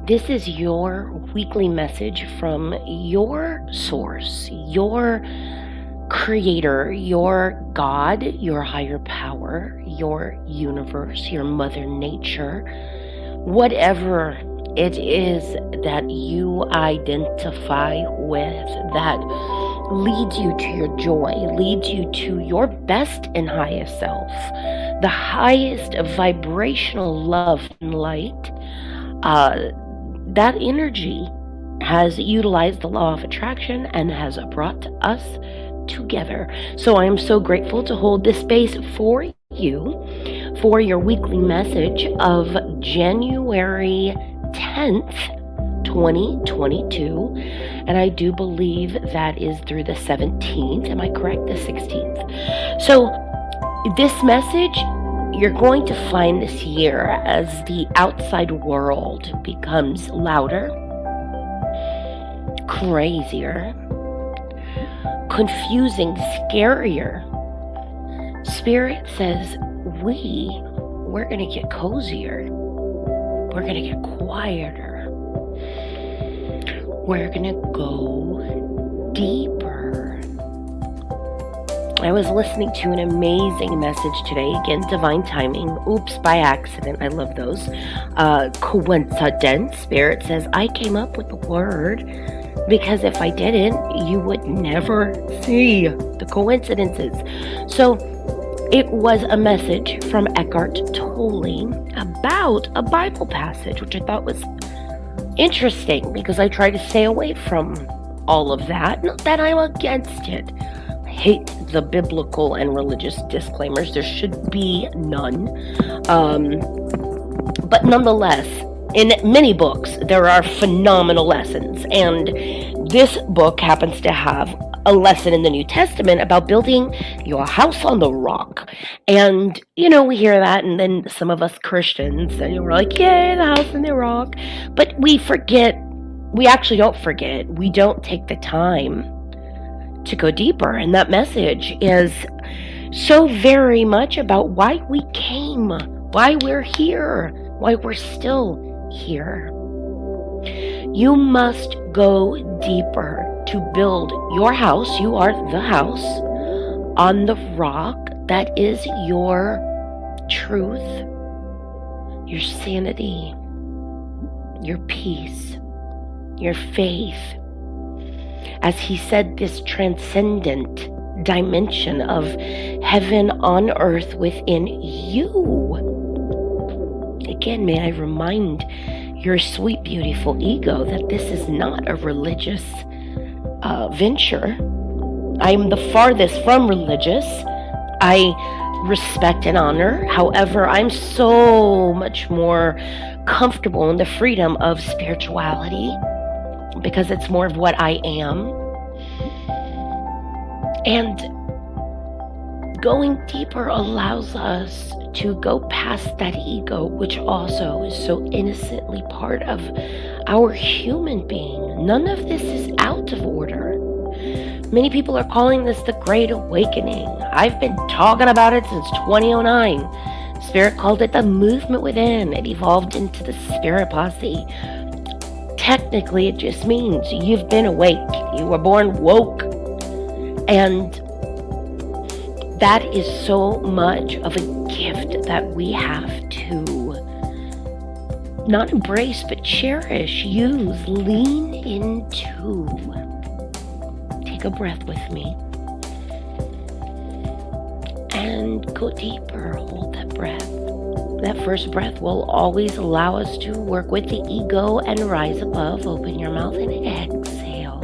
This is your weekly message from your source, your creator, your God, your higher power, your universe, your mother nature, whatever it is that you identify with that leads you to your joy, leads you to your best and highest self, the highest vibrational love and light. That energy has utilized the law of attraction and has brought us together. So I am so grateful to hold this space for you for your weekly message of January 10th, 2022. And I do believe that is through the 17th. Am I correct? The 16th. So this message, you're going to find this year as the outside world becomes louder, crazier, confusing, scarier. Spirit says we're going to get cozier. We're going to get quieter. We're going to go deeper. I was listening to an amazing message today. Again, divine timing. Oops, by accident. I love those. Coincidence. Spirit says, I came up with the word because if I didn't, you would never see the coincidences. So it was a message from Eckhart Tolle about a Bible passage, which I thought was interesting because I try to stay away from all of that. Not that I'm against it. Hate the biblical and religious disclaimers. There should be none. But nonetheless, in many books, there are phenomenal lessons. And this book happens to have a lesson in the New Testament about building your house on the rock. And, we hear that, and then some of us Christians, and we're like, yay, the house on the rock. But we actually don't forget. We don't take the time to go deeper. And that message is so very much about why we came, why we're here, why we're still here. You must go deeper to build your house. You are the house on the rock that is your truth, your sanity, your peace, your faith. As he said, this transcendent dimension of heaven on earth within you. Again, may I remind your sweet, beautiful ego that this is not a religious venture. I'm the farthest from religious. I respect and honor. However, I'm so much more comfortable in the freedom of spirituality, because it's more of what I am. And going deeper allows us to go past that ego, which also is so innocently part of our human being. None of this is out of order. Many people are calling this the Great Awakening. I've been talking about it since 2009. Spirit called it the movement within. It evolved into the Spirit Posse. Technically, it just means you've been awake. You were born woke. And That is so much of a gift that we have to not embrace, but cherish, use, lean into. Take a breath with me and go deeper. Hold that breath. That first breath will always allow us to work with the ego and rise above. Open your mouth and exhale.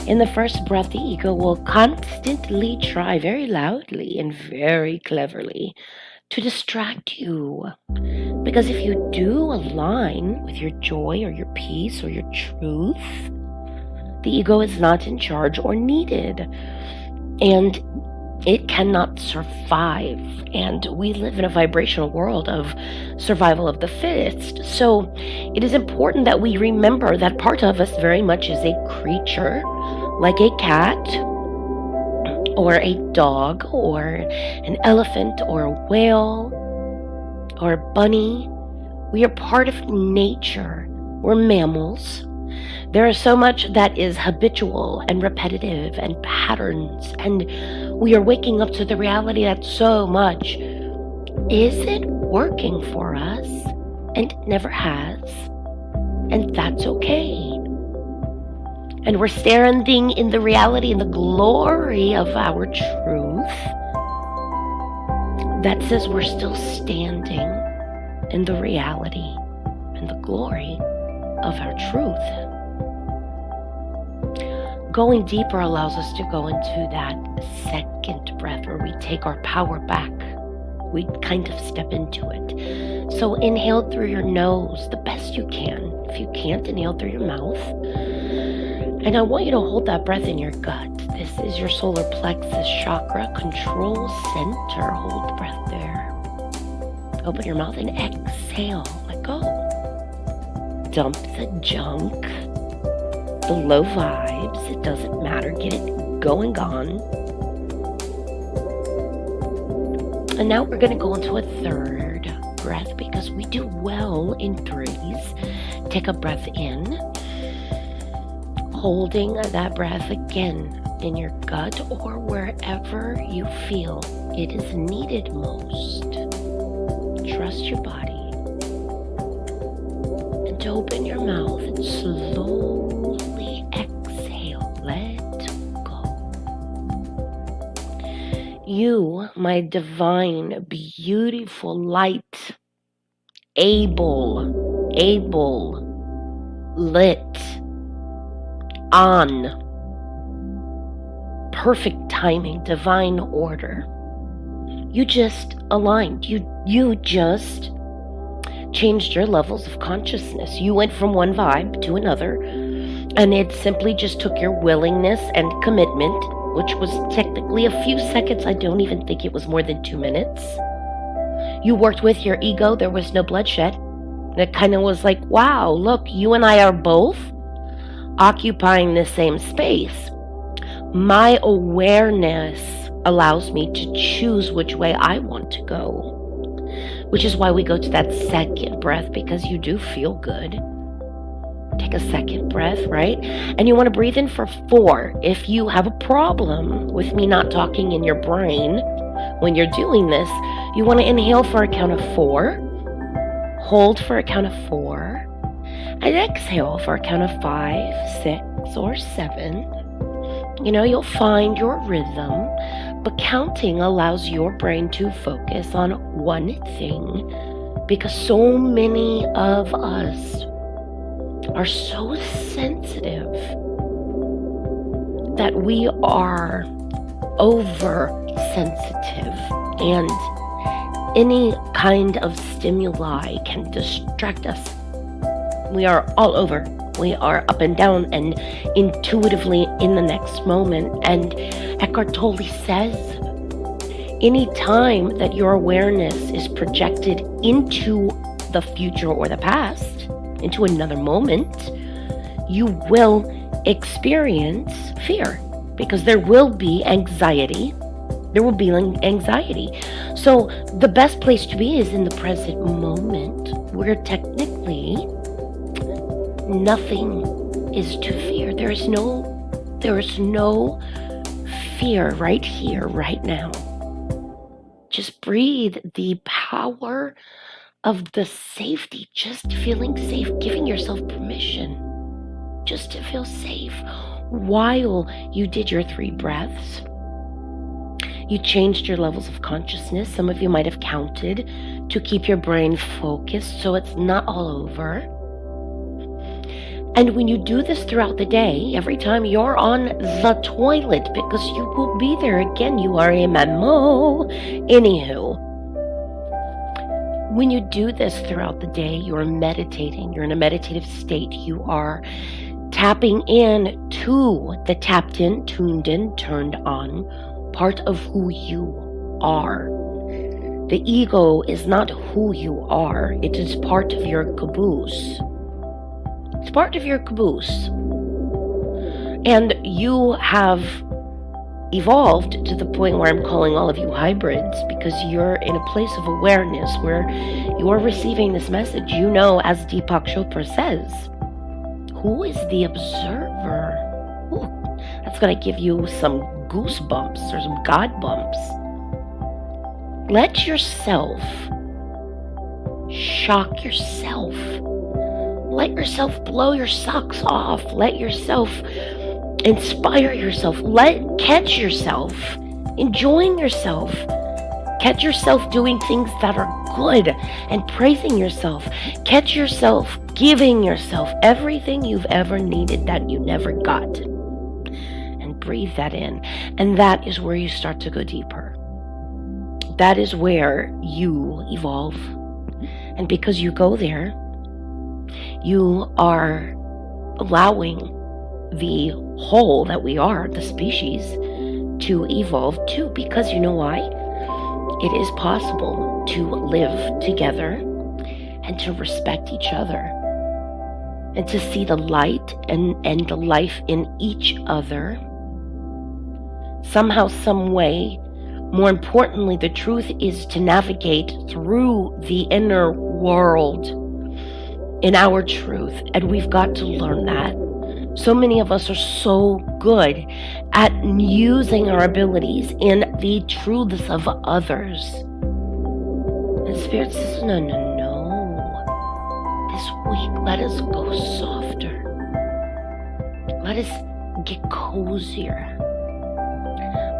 In the first breath, the ego will constantly try very loudly and very cleverly to distract you. Because if you do align with your joy or your peace or your truth, the ego is not in charge or needed. And it cannot survive. And we live in a vibrational world of survival of the fittest. So it is important that we remember that part of us very much is a creature, like a cat, or a dog, or an elephant, or a whale, or a bunny. We are part of nature. We're mammals. There is so much that is habitual and repetitive and patterns, and we are waking up to the reality that so much isn't working for us and never has, and that's okay. And we're standing in the reality and the glory of our truth that says we're still standing in the reality and the glory of our truth. Going deeper allows us to go into that second breath where we take our power back. We kind of step into it. So inhale through your nose the best you can. If you can't, inhale through your mouth. And I want you to hold that breath in your gut. This is your solar plexus chakra control center. Hold the breath there. Open your mouth and exhale. Let go. Dump the junk, the low vibes. It doesn't matter. Get it going, gone. And now we're going to go into a third breath because we do well in threes. Take a breath in, holding that breath again in your gut or wherever you feel it is needed most. Trust your body. And open your mouth and slowly exhale. Let go. You, my divine, beautiful light, able, lit, on, perfect timing, divine order. You just aligned. You just changed your levels of consciousness. You went from one vibe to another, and it simply just took your willingness and commitment, which was technically a few seconds. I don't even think it was more than 2 minutes. You worked with your ego. There was no bloodshed. It kind of was like, wow, look, you and I are both occupying the same space. My awareness allows me to choose which way I want to go, which is why we go to that second breath, because you do feel good. Take a second breath, right? And you want to breathe in for 4. If you have a problem with me not talking in your brain when you're doing this, you want to inhale for a count of 4, hold for a count of 4, and exhale for a count of 5, 6, or 7. You know, you'll find your rhythm, but counting allows your brain to focus on one thing, because so many of us are so sensitive that we are oversensitive, and any kind of stimuli can distract us. We are all over. We are up and down and intuitively in the next moment. And Eckhart Tolle says, any time that your awareness is projected into the future or the past, into another moment, you will experience fear, because there will be anxiety. There will be anxiety. So the best place to be is in the present moment, where technically nothing is to fear. There is no fear right here, right now. Just breathe the power of the safety, just feeling safe, giving yourself permission just to feel safe while you did your 3 breaths. You changed your levels of consciousness. Some of you might have counted to keep your brain focused so it's not all over. And when you do this throughout the day, every time you're on the toilet, because you will be there again, you are a mammo. Anywho, when you do this throughout the day, you're meditating, you're in a meditative state, you are tapping in to the tapped in, tuned in, turned on part of who you are. The ego is not who you are, it is part of your caboose. It's part of your caboose. And you have evolved to the point where I'm calling all of you hybrids, because you're in a place of awareness where you're receiving this message. You know, as Deepak Chopra says, who is the observer? Ooh, that's going to give you some goosebumps or some God bumps. Let yourself shock yourself. Let yourself blow your socks off. Let yourself inspire yourself. Catch yourself enjoying yourself. Catch yourself doing things that are good and praising yourself. Catch yourself giving yourself everything you've ever needed that you never got. And breathe that in. And that is where you start to go deeper. That is where you evolve. And because you go there, you are allowing the whole that we are, the species, to evolve too. Because you know why? It is possible to live together and to respect each other and to see the light and the life in each other. Somehow, some way, more importantly, the truth is to navigate through the inner world in our truth, and we've got to learn that. So many of us are so good at using our abilities in the truths of others. And Spirit says, no. This week, let us go softer. Let us get cozier.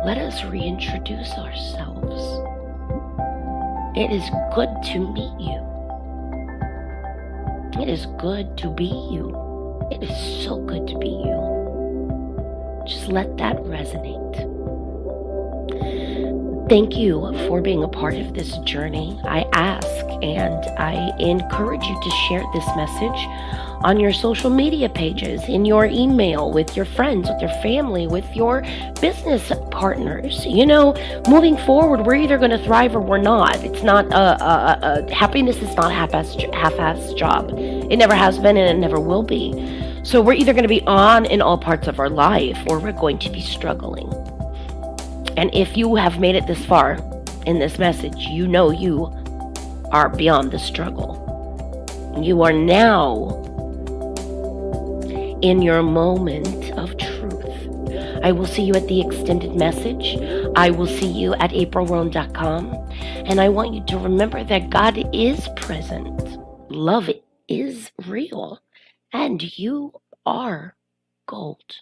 Let us reintroduce ourselves. It is good to meet you. It is good to be you. It is so good to be you. Just let that resonate. Thank you for being a part of this journey. I ask and I encourage you to share this message on your social media pages, in your email, with your friends, with your family, with your business partners. You know, moving forward, we're either going to thrive or we're not. It's not happiness is not a half-ass job. It never has been and it never will be. So we're either going to be on in all parts of our life or we're going to be struggling. And if you have made it this far in this message, you know you are beyond the struggle. You are now in your moment of truth. I will see you at the extended message. I will see you at aprilroan.com. And I want you to remember that God is present. Love is real. And you are gold.